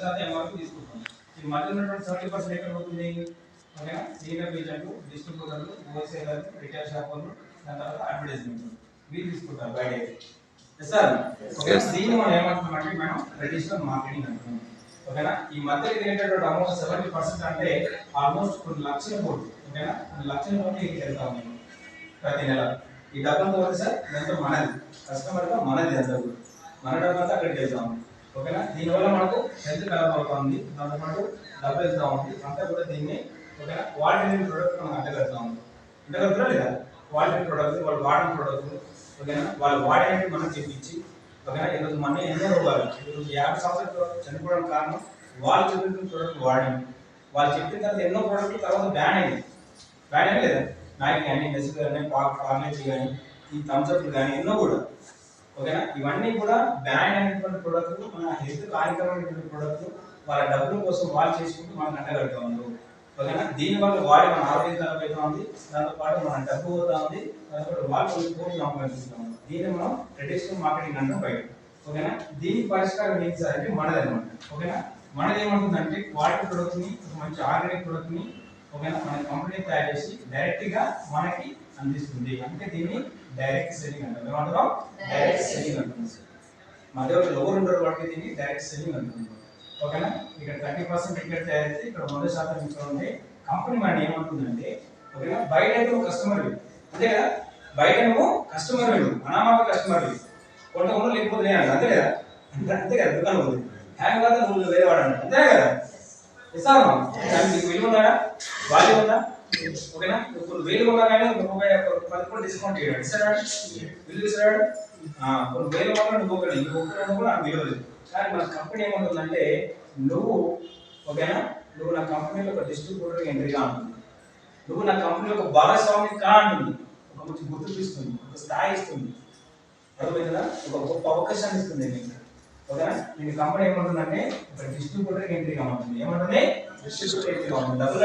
100% MRP తీసుకుంటాం. ఈ మధ్య ఉన్నటువంటి 30% ఎక్కడ పోతుంది? ఓకేనా, సీనియర్ ఏజెంట్లు, డిస్ట్రిబ్యూటర్లు, హోల్సేలర్లు, రిటైల్ షాపులు, దాని తర్వాత అడ్వర్టైజ్మెంట్ వీళ్ళు తీసుకుంటారు బయట. సార్ దీన్ని మనం ఏమంటున్నామంటే మనం ట్రెడిషనల్ మార్కెటింగ్ అంటున్నాం. ఓకేనా, ఈ మధ్య ఏంటంటే అమౌంట్ 70% అంటే ఆల్మోస్ట్ కొన్ని లక్షల కోట్లు. ఓకేనా, కొన్ని లక్షల కోట్లు వెళ్తా ఉన్నాం ప్రతి నెల. ఈ డబ్బంతా ఉంది సార్, ఇదంతా మనది, కస్టమర్గా మనది, అంతా మన డబ్బంతా అక్కడికి వెళ్తాం. ఓకేనా, దీనివల్ల మనకు హెల్త్ ఖరాబ్ అవుతుంది, దాంతోపాటు డబ్బు వెళ్తా ఉంది అంతా కూడా. దీన్ని ఓకేనా వాటి ప్రోడక్ట్ మనం అంటగడతా ఉంది. అంటగడుతున్నా లేదా? వాటి ప్రోడక్ట్, వాళ్ళు వాడిన ప్రోడక్ట్, ఓకేనా వాళ్ళు వాడేది మనం చెప్పించి, ఓకేనా ఈరోజు మన ఎన్నో రోగాలు, ఈరోజు 50 సంవత్సరాలు చనిపోవడానికి కారణం వాళ్ళు చెప్పిన ప్రోడక్ట్ వాడింది. వాళ్ళు చెప్పిన తర్వాత ఎన్నో ప్రోడక్ట్లు తర్వాత బ్యాన్ అయింది లేదా? నాయక్ కానీ, నెస్ కానీ, పార్లేజీ కానీ, ఈ థమ్స్అప్లు కానీ ఎన్నో కూడా. ఓకేనా, ఇవన్నీ కూడా బ్యాన్ అయినటువంటి ప్రోడక్ట్లు, మన హెల్త్ హానికరమైనటువంటి ప్రోడక్ట్లు, వాళ్ళ డబ్బుల కోసం వాళ్ళు చేసుకుంటూ మనకు అంటగడుతూ ఉన్నారు. ఓకేనా, దీనివల్ల వాడి మన ఆరోగ్యం ఖరాబ్ ఉంది, దాంతోపాటు మన డబ్బు పోతా ఉంది, దాంతోపాటు వాళ్ళు కోర్టు సంపాదిస్తూ ఉంది. దీన్ని మనం ట్రెడిషనల్ మార్కెటింగ్ అంటాం బయట. ఓకేనా, దీనికి పరిష్కారం ఏంటి సార్ అంటే మనది అనమాట. ఓకేనా, మనది ఏమంటుందంటే క్వాలిటీ ప్రొడక్ట్ని, మంచి ఆర్గానిక్ ప్రొడక్ట్ని, ఓకేనా మన కంపెనీ తయారు చేసి డైరెక్ట్గా మనకి అందిస్తుంది. అంటే దీన్ని డైరెక్ట్ సెల్లింగ్ అంటాం. ఏమంటాం? డైరెక్ట్ సెల్లింగ్ అంటుంది సార్. మా దగ్గర లోవర్ ఉండరు వాటికి దీన్ని డైరెక్ట్ సెల్లింగ్ అంటుంది. ఓకేనా, ఇక్కడ 30% ఇక్కడ తయారైతే ఇక్కడ 100% ఇక్కడ ఉంటే కంపెనీ మన ఏమంటుందంటే, ఓకేనా బయట అయితే కస్టమర్ అంతే కదా, బయట ఏమో కస్టమర్ అనామక కస్టమర్ కొంత లేకపోతే అంతే కదా, అంతే కదా, దుకాణం ఉంది హ్యాంగ్ కాదు, నువ్వు వేరే వాడండి అంతే కదా. ఇస్తాను మీకు విలువ ఉందా, వాల్యూ ఉందా? ఓకేనా, ఇప్పుడు 1000 ఉన్నా కానీ రూపాయి 10 డిస్కౌంట్ చేయడం ఇస్తాడు, విలువ ఇస్తాడు. కొన్ని 1000 ఉన్నా నువ్వు ఒకటి కూడా నాకు విలువ లేదు. కానీ మన కంపెనీ ఏమంటుందంటే, నువ్వు ఓకేనా నువ్వు నా కంపెనీలో ఒక డిస్ట్రిబ్యూటర్ ఎంట్రీగా ఉంటుంది, నువ్వు నా కంపెనీలో ఒక భాగస్వామి కా అంటుంది, ఒక మంచి గుర్తింపు ఇస్తుంది, ఒక స్థాయి ఇస్తుంది, అర్థమైందా, ఒక గొప్ప అవకాశాన్ని ఇస్తుంది నీకు. ఓకేనా, నేను కంపెనీ ఏమంటుందంటే ఒక డిస్ట్రిబ్యూటర్ ఎంట్రీగా ఉంటుంది. ఏమంటుంది? డిస్ట్రిబ్యూటర్ ఎంట్రీగా ఉంటుంది. డబ్బులు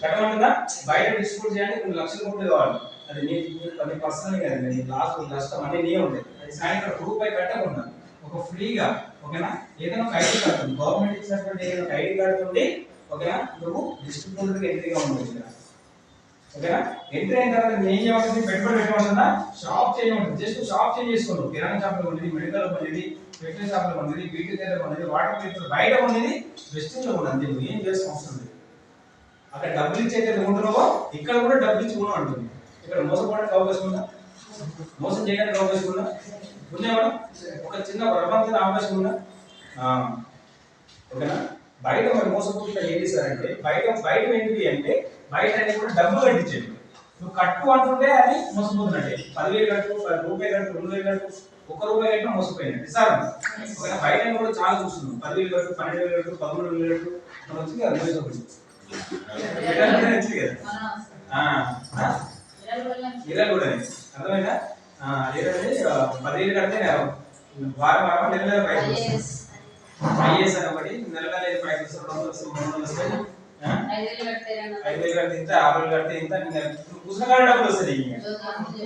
కట్టమంటుందా? బయట డిస్ట్రిబ్యూట్ చేయాలి, కొన్ని లక్షల కోట్లు కావాలి. అది నీకు 10% కదా, నీ లాస్ట్ నష్టం అన్నీ నీ ఉంటాయి. అది సాయంత్రం రూపాయి కట్టకుండా ఒక ఫ్రీగా, ఓకేనా ఏదైనా ఒక ఐడి కార్డు ఉంది, గవర్నమెంట్ ఇచ్చినటువంటి ఏదైనా ఒక ఐడి కార్డు ఉంది, ఓకేనా నువ్వు డిస్ట్రిబ్యూటర్కి ఎంట్రీగా ఉండవచ్చు. ఓకేనా, ఎంట్రీ అయిన తర్వాత నేను ఏం చేయమంటుంది? పెట్టుబడి పెట్టమంటుందా? షాప్ చేయమంటుంది. జస్ట్ షాప్ చేంజ్ చేసుకోండి. కిరాణా షాప్లో ఉండేది, మెడికల్ ఉండేది, వెటరీ షాప్లో ఉండేది, బ్యూటీ కేర్లో ఉండేది, వాటర్ కేర్ బయట ఉండేది, వెస్టింగ్లో ఉండదు. నువ్వు ఏం చేసిన అవసరం లేదు. అక్కడ డబ్బులు ఇచ్చేది ఉంటున్నావో ఇక్కడ కూడా డబ్బులు ఇచ్చి కూడా అంటుంది. ఇక్కడ మోసపోవడానికి అవకాశం ఉందా? మోసం చేయడానికి అవకాశం ఉందా? ఉన్నాయా? ఒక చిన్న ప్రపంచం అవకాశం ఉందా? ఓకేనా, బయట మరి మోసపోకుండా ఏం చేశారంటే, బయట ఏంటి అంటే బయట అనేది కూడా డబ్బులు కట్టించండి. నువ్వు కట్టు అంటుంటే అది మోసపోతున్నట్టే. 10,000 కట్టు, 10 రూపాయలు కట్టు, 2,000 కట్టు, 1 రూపాయి కట్టినా మోసపోయినట్టు సార్. ఓకేనా, బయట కూడా చాలా చూస్తున్నాం. 10,000 కట్టు, 12,000 కట్టు, 13,000 కట్టు మనం వచ్చి కదా మోసపోయింది ఇలా కూడా అర్థమైందా? లేదంటే 10,000 కడితే వారం వారం నెల నెల ప్రైస్ ఐఏఎస్ అని ఒకటి నెల నెల ప్రైస్ 200 వస్తాయి, 300 వస్తాయి, 5,000 కడితే ఇంత, 6,000 కడితే ఇంత, పుస్తకాల డబ్బులు వస్తాయి.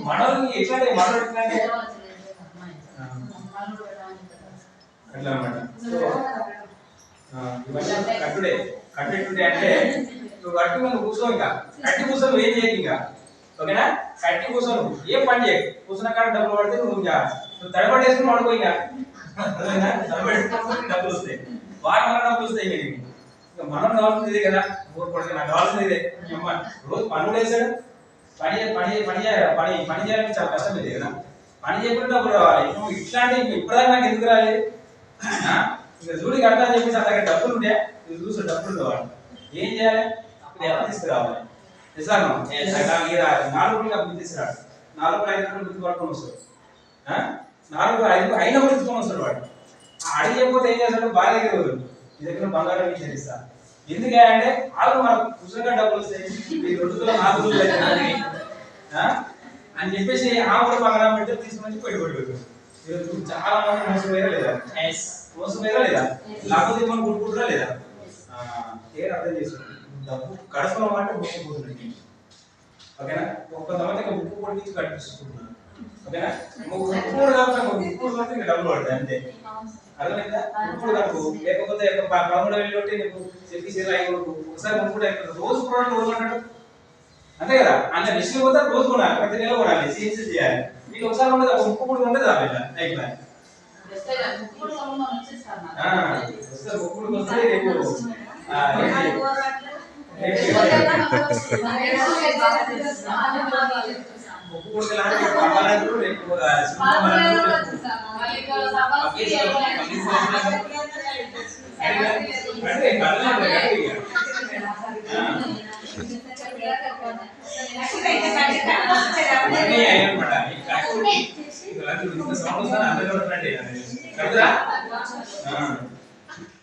మనల్ని ఎట్లాంటి మనలు ఎట్లాంటి అట్లా అనమాట. ఇవన్నీ కట్టుడే అంటే నువ్వు కట్టు నువ్వు కూర్చో, ఇంకా కట్టి కూర్చో, నువ్వు ఏం చేయకు ఇంకా. ఓకేనా, కట్టి కూర్చో, నువ్వు ఏం పని చేయకు. కూర్చున్న కాడ డబ్బులు పడితే నువ్వు తడబడేసుకుని పడుకో. ఇంకా తడబడేసుకుని డబ్బులు వస్తాయి, వాటి డబ్బులు వస్తాయి. ఇంకా మనం కావాల్సింది ఇదే కదా, ఊరు పడితే నాకు కావాల్సింది ఇదే. రోజు పనులు వేసాడు, పని చేయాలంటే చాలా కష్టం ఇది కదా. పని చేయకుండా డబ్బులు రావాలి. నువ్వు ఇట్లాంటి ఇప్పటిదాకా నాకు ఎందుకు రాలేదు? ఇంకా చూడి కడతా అని చెప్పేసి అక్కడ డబ్బులు ఉంటే నువ్వు చూసి డబ్బులు కావాలి. ఏం చేయాలి? అప్పుడు ఎలా తీసుకురావాలి? నిజాను 4 రూపాయలు అప్పుడు తీసుకురాడు, 4 రూపాయలు 5 రూపాయలు గుర్తు పట్టుకొని వస్తాడు, 4 రూపాయలు 5 అయినా కూడా తీసుకొని వస్తాడు. వాడు అడిగకపోతే ఏం చేస్తాడు? భార్య దగ్గర వదలడు, నీ దగ్గర బంగారం ఇచ్చేస్తా. ఎందుకంటే వాళ్ళు మనకు పుస్తకంగా డబ్బులు వస్తాయి, 2 తులాలు 4 తులాలు అని చెప్పేసి ఆ కూడా బంగారం పెడితే తీసుకుని పెట్టుబడి. చాలా మంది మోసం వేరే లేదా? మోసం వేరే లేదా? లేకపోతే మనం కొట్టుకుంటారా లేదా? ఏం అర్థం చేసుకోండి, డబ్బు కడపడం అంటే మోసపోతుంది. ఓకేనా, కొంతమంది బుక్ పొడిగించి కట్టించుకుంటున్నారు. ఓకేనా ముక్కుడు కాకుండా ముక్కుడు కాకుండా ఇంకా డబ్బులు పడతాయి అంతే అర్థమైందా ముక్కుడు కాకు లేకపోతే 13,000 కొట్టి నీకు చెప్పి సీర అయిపోకు ఒకసారి ముక్కుడు అయిపోతుంది రోజు ప్రోడక్ట్ రోజు అంటాడు అంతే కదా అన్న విషయం పోతే రోజు కొనాలి ప్రతి నెల కొనాలి సిఎన్సీ చేయాలి మీకు ఒకసారి ఉండదు ముక్కుడు ఉండదు అయిపోయి ముక్కుడు వస్తే రేపు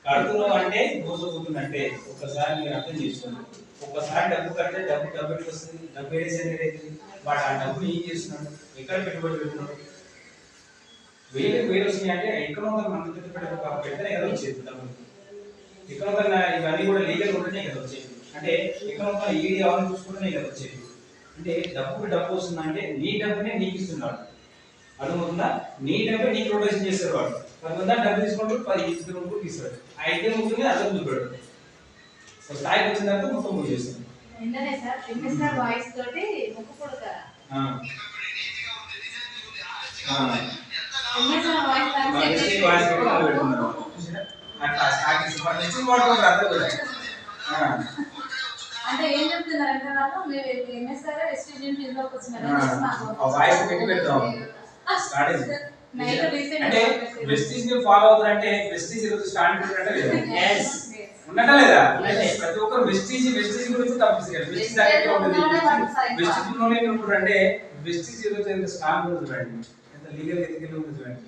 కడుతున్నావు అంటే మోసపోతుందంటే ఒక్కసారి మీరు అర్థం చేసుకోండి ఒక్కసారి డబ్బు కడితే డబ్బు ఎట్లా వస్తుంది డబ్బు వేసేది వాడు ఆ డబ్బుని ఏం చేస్తున్నాడు ఎక్కడ పెట్టుబడి పెడుతున్నాడు వేలు వస్తున్నాయి అంటే ఎకనామికల్ మన పెడితేనే కదా వచ్చేది డబ్బులు ఎకనామికల్ ఇవన్నీ కూడా లీగల్ ఉంటేనే కదా వచ్చేది అంటే ఎకనామికల్ ఈడీ అవన్నీ చూసుకుంటేనే కదా వచ్చేది అంటే డబ్బు వస్తుందంటే నీ డబ్బునే నీకు ఇస్తున్నాడు అర్థమవుతుందా నీ డబ్బే నీకు రొటేషన్ చేస్తారు వాడు 10 డబ్బు తీసుకుంటూ 10 రూపాయలు ఇస్తాడు అయితే ఉంటుంది అర్థం చూపెడతాడు స్థాయికి వచ్చిన తర్వాత మొత్తం మూవ్ చేస్తాడు వాయిస్ తోటి ముక్కుపుడు కదా అంటే ఏం చెప్తున్నారంటే వాళ్ళు మీరు ఎంఎస్ఆర్ ఎస్టీజెంట్ ఇంట్లోకి వచ్చినారు వాయిస్ పెట్టి పెడతాం స్టార్ట్ అంటే వెస్టీజ్ ని ఫాలో అవుతారంటే వెస్టీజ్ ఈరోజు స్టాండ్ అంటే లేదా yes ఉన్నదా లేదా ప్రతి ఒక్కరు వెస్టీజ్ గురించి తప్పిస్తారు వెస్టీజ్ దగ్గర ఉంటుంది వెస్టీజ్ లోనే ఉంటారంటే వెస్టీజ్ ఈరోజు ఎంత స్ట్రాంగ్ ఉంది చూడండి ఎంత లీగల్ ఎథికల్ ఉంది చూడండి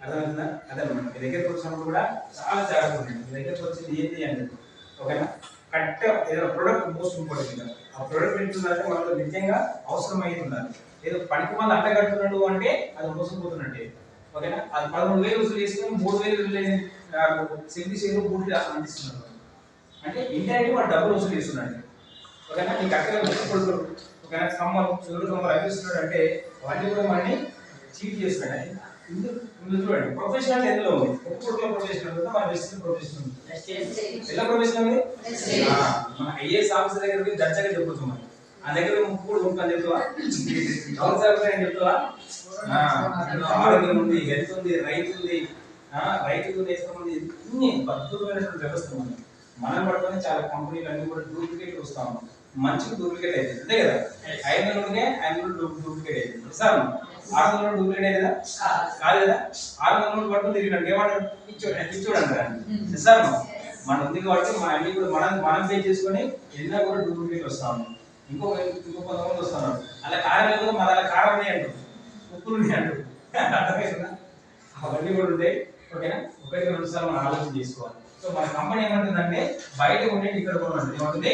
అర్థమవుతుందా అదే మీ దగ్గరకు వచ్చినప్పుడు కూడా చాలా జాగ్రత్తగా ఉండండి మీ దగ్గరకు వచ్చింది ఏంటి అంటే ఓకేనా కరెక్ట్ ఏదో ప్రొడక్ట్ మోస్ట్ ఇంపార్టెంట్ ఆ ప్రొడక్ట్ ఏంటంటే మనకు నిజంగా అవసరం అయి ఉండాలి ఏదో పనికి మంది అంట కడుతున్నాడు అంటే అది మోసపోతున్నట్టే ఓకేనా అది 13,000 వసూలు చేసుకుని 3,000 సిద్ధి షేరు బూట్లు అందిస్తున్నారు అంటే ఇండైరెక్ట్ వాడు డబ్బులు వసూలు చేస్తున్నాడు ఓకేనా నీకు అక్కడ ముక్కుపడుతుడు ఓకేనా కమ్మలు అనిపిస్తున్నాడు అంటే వాటిని కూడా మనని చీట్ చేస్తున్నాడు చూడండి ప్రొఫెషనల్ ఎందులో ఉంది ముక్కుపుడులో ప్రొఫెషనల్ ఉందా మన వెస్టర్న్ ప్రొఫెషనల్ ఉంది ఎలా ప్రొఫెషనల్ ఉంది మన ఐఏఎస్ ఆఫీసర్ దగ్గర దర్జాగా చెప్పుకోవచ్చు ఆ దగ్గర ముక్కుపుడు ఉంటుంది చెప్తావా అని చెప్తావా ఆరోగ్యం ఉంది హెల్త్ ఉంది రైతు ఉంది రైతు దేశం ఉంది ఇన్ని అద్భుతమైనటువంటి వ్యవస్థ ఉంది మనం పడుతుంది చాలా కంపెనీలు అన్ని కూడా డూప్లికేట్ వస్తాము మంచిగా డూప్లికేట్ అయితే అంతే కదా 500 డూప్లికేట్ అయితే సార్ 600 డూప్లికేట్ అయితే కదా కాదు కదా 600 పట్టుకుని తిరిగినాడు ఏమంటాడు ఇచ్చోడు అంటారు సార్ మన ఉంది కాబట్టి మన అన్ని కూడా మనం పే చేసుకొని ఎన్నో కూడా డూప్లికేట్ వస్తాము ఇంకో కొంతమంది వస్తున్నారు అలా కారణం కూడా మన అలా కారణం అంటారు ఉప్పులు అంటారు అర్థమవుతుందా అవన్నీ కూడా ఉంటాయి ఓకేనా ఒకరికి 2 సార్లు మనం ఆలోచన చేసుకోవాలి సో మన కంపెనీ ఏమంటుందంటే బయట ఉంటే ఇక్కడ కొనమంటుంది ఏమంటుంది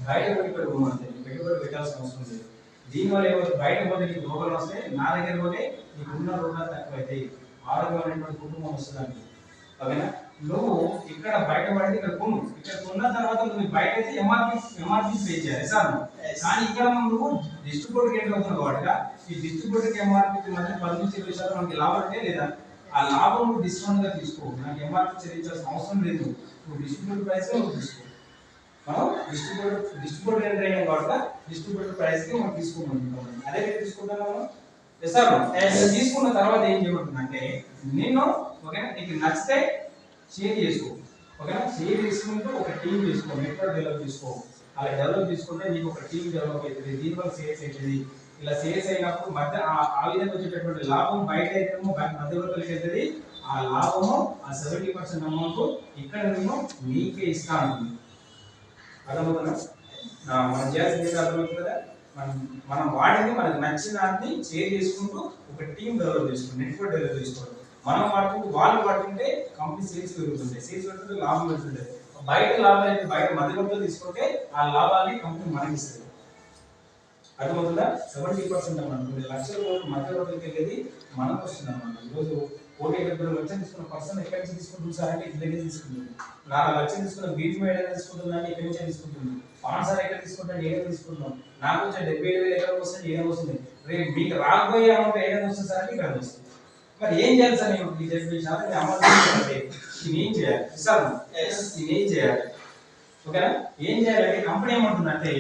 బయట పోయి ఇక్కడ కొనమంటుంది పెట్టుబడి పెట్టాల్సిన అవసరం లేదు దీనివల్ల ఏమవుతుంది బయట పోతే నీకు రోగాలు వస్తాయి నా దగ్గర పోతే నీకు ఉన్న రోగాలు తక్కువ అవుతాయి ఆరోగ్యమైనటువంటి కుటుంబం వస్తుందండి ఓకేనా నువ్వు ఇక్కడ బయట పడితే ఇక్కడ కొను ఇక్కడ కొన్న తర్వాత నువ్వు బయట అయితే ఎంఆర్పి పే చేయాలి సార్ కానీ ఇక్కడ నువ్వు డిస్ట్రిబ్యూటర్కి ఎంటర్ అవుతున్నావు కాబట్టి ఈ డిస్ట్రిబ్యూటర్కి ఎంఆర్పి మధ్య 10-20% మనకి లాభం అంటే లేదా ఆ లాభం నువ్వు డిస్కౌంట్ గా తీసుకో నాకు ఎంఆర్పి చెల్లించాల్సిన అవసరం లేదు నువ్వు డిస్ట్రిబ్యూటర్ ప్రైస్ నువ్వు తీసుకో మనం డిస్ట్రిబ్యూటర్ ఎంటర్ అయ్యాం కాబట్టి డిస్ట్రిబ్యూటర్ ప్రైస్ కి మనం తీసుకోమంటున్నాం అదే తీసుకుంటాం మనం సార్ తీసుకున్న తర్వాత ఏం చేయమంటుందంటే నేను ఓకేనా నీకు నచ్చితే షేర్ చేసుకో ఓకేనా షేర్ చేసుకుంటూ ఒక టీం చేసుకో నెట్వర్క్ డెవలప్ చేసుకో అలా డెవలప్ చేసుకుంటే నీకు ఒక టీం డెవలప్ అవుతుంది దీనివల్ల సేల్స్ అవుతుంది ఇలా సేల్స్ అయినప్పుడు మధ్య ఆ విధంగా వచ్చేటటువంటి లాభం బయట అయితేమో మధ్యవర్తులకి వెళ్తుంది ఆ లాభము ఆ 70% అమౌంట్ ఇక్కడ నేను మీకే ఇస్తా ఉంటుంది అర్థమవుతుందా మనం చేయాల్సింది అర్థమవుతుంది కదా మనం వాడింది మనకు నచ్చిన దాన్ని షేర్ చేసుకుంటూ ఒక టీం డెవలప్ చేసుకోండి నెట్వర్క్ డెవలప్ చేసుకోవాలి మనం వాడుకుంటూ వాళ్ళు వాడుకుంటే కంపెనీ సేల్స్ పెరుగుతుంటాయి సేల్స్ పెరుగుతుంటే లాభం పెరుగుతుంటాయి బయట లాభాలు అయితే బయట మధ్యవర్తులు తీసుకుంటే ఆ లాభాన్ని కంపెనీ మనకి ఇస్తుంది అర్థమవుతుందా 70% అన్నమాట 2 లక్షల కోట్లు మధ్యవర్తులకి వెళ్ళేది మనకు వస్తుంది అన్నమాట ఈరోజు 1,70 లక్షలు తీసుకున్న పర్సన్ ఎక్కడి నుంచి తీసుకుంటుంది సార్ అంటే ఇక్కడి నుంచి తీసుకుంటుంది 4 లక్షలు తీసుకున్న బీట్ మేడ తీసుకుంటుందంటే ఇక్కడి నుంచే తీసుకుంటుంది పాన్ సార్ ఎక్కడ తీసుకుంటాడు ఏదో తీసుకుంటున్నాం నాకు వచ్చే 77,000 ఎక్కడ వస్తుంది ఏదో వస్తుంది రేపు మీకు రాబోయే అమౌంట్ ఏదైనా వస్తుంది సార్ అంటే ఇక్కడ వస్తుంది. మరి ఏం చేయాలి సార్ నేను మీకు చెప్పేసి అమౌంట్ ఇది ఏం చేయాలి సార్? ఇది ఏం చేయాలి? ఓకేనా? ఏం చేయాలంటే కంపెనీ ఏమంటుందంటే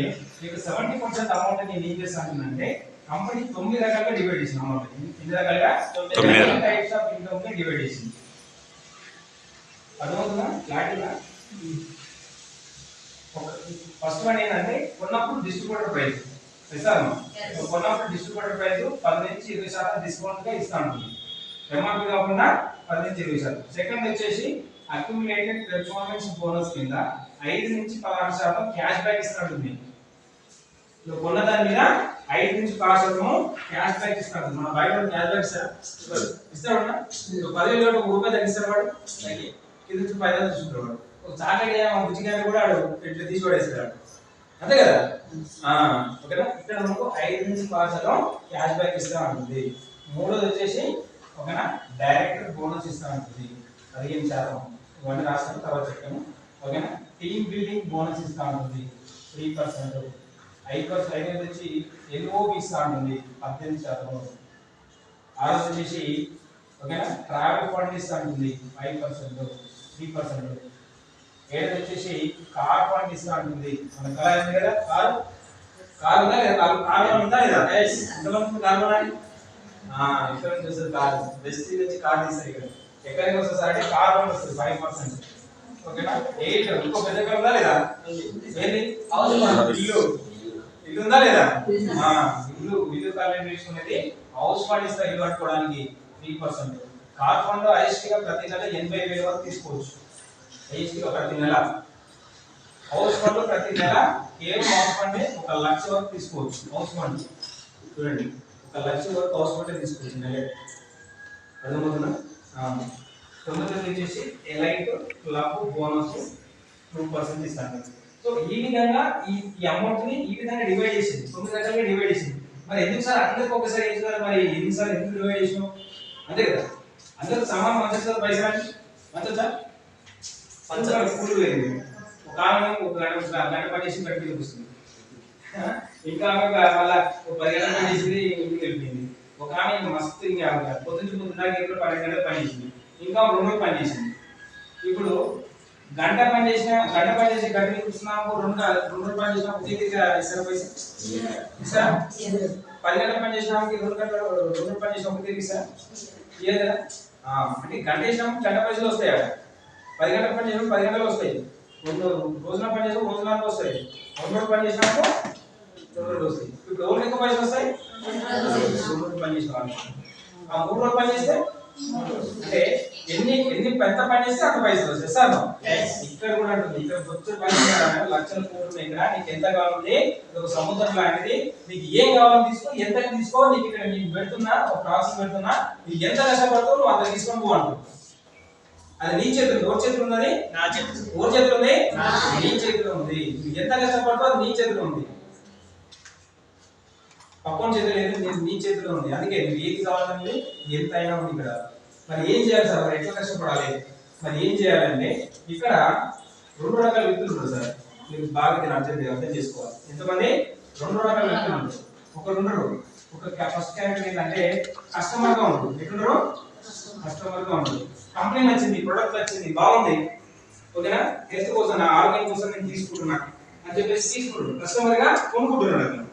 మీకు 70% అమౌంట్ నేను ఏం చేస్తానంటే కంపెనీ 9 రకాలుగా డివైడ్ చేసింది అమౌంట్. ఎన్ని రకాలుగా? 9 టైప్స్ ఆఫ్ ఇన్కమ్ ని డివైడ్ చేసింది. అర్థమవుతుందా? క్లారిటీగా? ఫస్ట్ వన్ ఏంటంటే కొన్నప్పుడు డిస్ట్రిబ్యూటర్ ప్రైస్ సార్. కొన్నప్పుడు డిస్ట్రిబ్యూటర్ ప్రైస్ 10 నుంచి 20% డిస్కౌంట్ గా ఇస్తా ఉంటుంది. ఎంఆర్పి కాకుండా 10 నుంచి 20%. సెకండ్ వచ్చేసి అక్యుములేటెడ్ పెర్ఫార్మెన్స్ బోనస్ కింద 5 నుంచి 16% క్యాష్ బ్యాక్ ఇస్తా ఉంటుంది. నువ్వు కొన్న దాని మీద 5 నుంచి 16% క్యాష్ బ్యాక్ ఇస్తా ఉంటుంది. మన బయట క్యాష్ బ్యాక్ ఇస్తాడు. 10,000 1 రూపాయి తగ్గిస్తాడు వాడు. కింద నుంచి 5,000 తీసుకుంటాడు వాడు. ఒక చాకలిగా బుజ్జిగానే కూడా వాడు ఇట్లా తీసి పడేస్తాడు. అంతే కదా? ఓకేనా? ఇక్కడ మనకు 5 నుంచి 10% క్యాష్ బ్యాక్ ఇస్తా ఉంటుంది. మూడోది వచ్చేసి ఓకేనా డైరెక్టర్ బోనస్ ఇస్తా ఉంటుంది 15%. ఇవన్నీ రాస్తాను తర్వాత చెప్తాను. ఓకేనా? టీమ్ బిల్డింగ్ బోనస్ ఇస్తా ఉంటుంది 3%. 5% వచ్చి ఎల్ఓపి ఇస్తా ఉంటుంది 18%. ఆరోజు వచ్చేసి ఓకేనా ట్రావెల్ ఫండ్ ఇస్తా ఉంటుంది 5%, 3%. ఏడు వచ్చేసి కార్ ఫండ్ ఇస్తా ఉంటుంది. మన కళ ఉంది కదా కార్ ఉందా లేదా? కార్ ఉందా లేదా? ఎంతమంది కార్ ఉన్నాయి? ఇక్కడ నుంచి వస్తుంది కార్. బెస్ట్ నుంచి కార్ తీస్తారు. ఇక్కడ ఎక్కడికి వస్తుంది సార్ అంటే కార్ ఫండ్ వస్తుంది 5%. ఓకేనా? 8 ఇంకో పెద్ద కార్ ఉందా లేదా? ఏంటి? ఇల్లు ఉందా లేదా? ఇల్లు కాలేజ్ తీసుకునేది హౌస్ ఫండ్ ఇస్తా ఇల్లు కట్టుకోవడానికి 3%. కార్ ఫండ్ హైయెస్ట్ గా ప్రతి నెల 80,000 వరకు తీసుకోవచ్చు. హైయెస్ట్ గా ప్రతి నెల. హౌస్ ఫండ్ ప్రతి నెల కేవలం హౌస్ ఫండ్ 1 లక్ష వరకు తీసుకోవచ్చు. హౌస్ ఫండ్ చూడండి 1 లక్ష వరకు హౌస్ ఫండ్ తీసుకోవచ్చు నెల. అర్థమవుతుందా? 9ది వచ్చేసి ఎలైట్ క్లబ్ బోనస్ 2% ఇస్తాను. సో ఈ విధంగా ఈ అమౌంట్ ని ఈ విధంగా డివైడ్ చేసింది. 9 రకాలుగా డివైడ్ చేసింది. మరి ఎందుకు సార్ అందరికి ఒకసారి వేస్తున్నారు? మరి ఎన్నిసార్లు ఎందుకు డివైడ్ చేసినాం? అంతే కదా? అందరికి సమానం పంచొచ్చా పైసలు? పంచొచ్చా? పంచాలి. ఫుల్ వేయండి. ఒక ఆమె ఒక గంట పని చేసి బయటకు చూపిస్తుంది. ఇంకా ఆమె మళ్ళీ 10 గంటలు పని చేసింది ఇంటికి వెళ్ళిపోయింది. ఒక ఆమె మస్తు ఇంకా పొద్దున్న 12 గంటలు పని చేసింది. ఇంకా 2 రోజులు పని చేసింది. ఇప్పుడు గంట పని చేసి గంట చూస్తున్నాము 2 రోజులు పని చేసినా ఒకే ఇస్తారా పైసలు? ఇస్తారా? 10 గంటల పని చేసినాము 2 రోజులు పని చేసినా ఒకే ఇస్తారా? ఇయ్యదు కదా? అంటే గంట చేసినాము గంట పైసలు వస్తాయి. 10 గంటల పని చేసినాము 10 గంటలు వస్తాయి. 2 రోజుల పని చేసినా రోజులకు వస్తాయి. 2 రోజులు పని చేసినాము 2 రోజులు వస్తాయి. ఇప్పుడు ఎవరికి ఎక్కువ పైసలు వస్తాయి? 2 రోజులు పని చేసిన వాళ్ళు. 3 రోజులు పని చేస్తే అంటే ఎన్ని పెద్ద పని చేస్తే అంత పైసలు వస్తాయి సార్. ఇక్కడ కూడా ఉంటుంది. ఇక్కడ వచ్చే పని లక్షల కోట్లు. ఇక్కడ నీకు ఎంత కావాలి? ఒక సముద్రం లాంటిది. నీకు ఏం కావాలని తీసుకో, ఎంత తీసుకో. నీకు ఇక్కడ నీకు పెడుతున్నా ఒక ప్రాసెస్ పెడుతున్నా. నీకు ఎంత కష్టపడతావు నువ్వు అంత తీసుకొని పో అంటుంది. అది నీ చేతులు. ఎవరి చేతులు ఉన్నది? నా చేతులు. ఎవరి చేతులు ఉంది? నీ చేతిలో ఉంది. నువ్వు ఎంత కష్టపడతావు అది నీ చేతిలో ఉంది. పక్కన చేతిలో లేదు, నీ చేతిలో ఉంది. అందుకే నువ్వు ఏది కావాలనేది ఎంత అయినా ఉంది ఇక్కడ. మరి ఏం చేయాలి సార్? మరి ఎట్లా కష్టపడాలి? మరి ఏం చేయాలంటే ఇక్కడ 2 రకాల వ్యక్తులు ఉంటారు సార్. మీరు బాగా దీన్ని అర్థం చేసుకోవాలి. ఎంతమంది? 2 రకాల వ్యక్తులు ఉంటారు. ఒకరున్నారు ఒక ఫస్ట్ క్యారెక్టర్ ఏంటంటే కస్టమర్ గా ఉంటారు. ఎట్లున్నారు? కస్టమర్ గా ఉంటారు. కంపెనీ నచ్చింది, ప్రొడక్ట్ నచ్చింది, బాగుంది. ఓకేనా? హెల్త్ కోసం నా ఆరోగ్యం కోసం నేను తీసుకుంటున్నా అని చెప్పేసి తీసుకుంటాడు. కస్టమర్ గా కొనుక్కుంటున్నాడు.